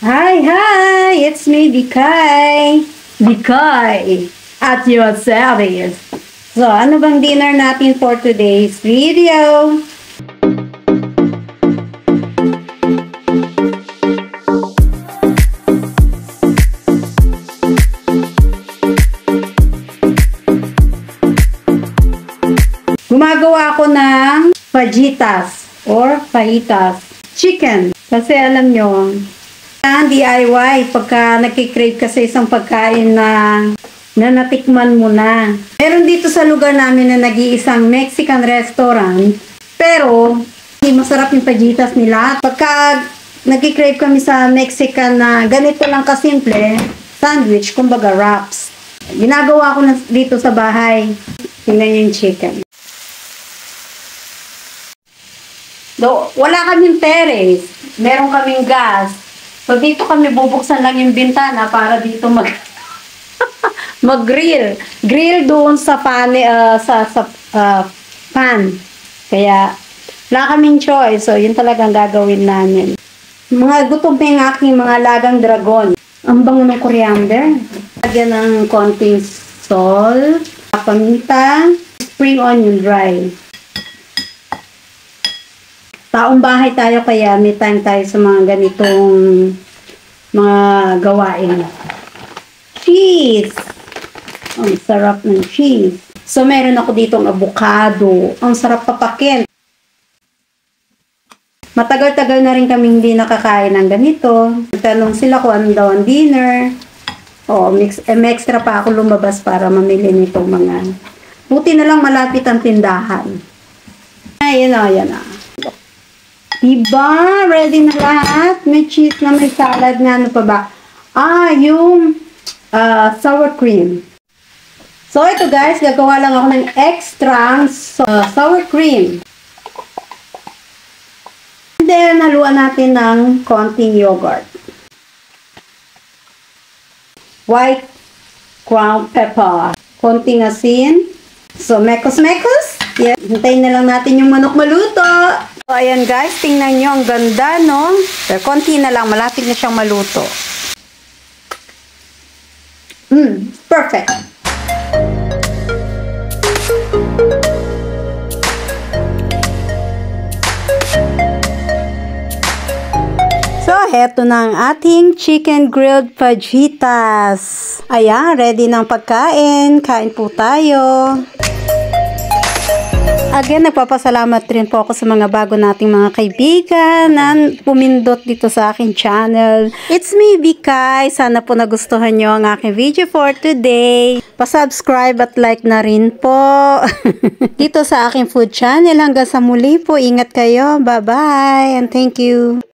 Hi! It's me, Bikay. Bikay, at your service. So, ano bang dinner natin for today's video? Gumagawa ako ng fajitas or fajitas chicken. Kasi alam nyo, DIY, pagka nagkikrave kasi isang pagkain na natikman mo na. Meron dito sa lugar namin na nag-iisang Mexican restaurant, pero hindi masarap yung fajitas nila. Pagka nagkikrave kami sa Mexican na ganito lang kasimple, sandwich, kumbaga wraps. Ginagawa ko na dito sa bahay. Tingnan yung chicken. Wala kaming terrace, meron kaming gas. So, dito kami bubuksan lang yung bintana para dito mag-grill. Grill doon sa pan, pan. Kaya, wala kaming choice. So, yun talagang gagawin namin. Mga gutom pa yung aking mga lagang dragon. Ang bango ng coriander. Lagyan ng konting salt, paminta, spring onion dry. Taong bahay tayo kaya may time tayo sa mga ganitong mga gawain. Cheese! Ang sarap ng cheese. So, meron ako ditong avocado. Ang sarap papakin. Matagal-tagal na rin kami hindi nakakain ng ganito. Tanong sila kung ano daw ang dinner. O, may extra pa ako lumabas para mamili nitong mga. Buti na lang malapit ang tindahan. Ayan o, ayan o. Diba? Ready na lahat? May cheese na, may salad na, ano pa ba? Yung sour cream. So, ito guys, gagawa lang ako ng extra sour cream. And then, haluan natin ng konting yogurt. White ground pepper. Konting asin. So, mekos-mekos. Yeah. Hintayin na lang natin yung manok maluto. So, ayan guys, tingnan nyo, ang ganda, no? Pero konti na lang, malapit na siyang maluto. Perfect. So, heto na ang ating chicken grilled fajitas. Ayan, ready ng pagkain. Kain po tayo. Again, nagpapasalamat rin po ako sa mga bago nating mga kaibigan na pumindot dito sa aking channel. It's me, Bikay. Sana po nagustuhan nyo ang aking video for today. Pa-subscribe at like na rin po dito sa aking food channel. Hanggang sa muli po, ingat kayo. Bye-bye and thank you.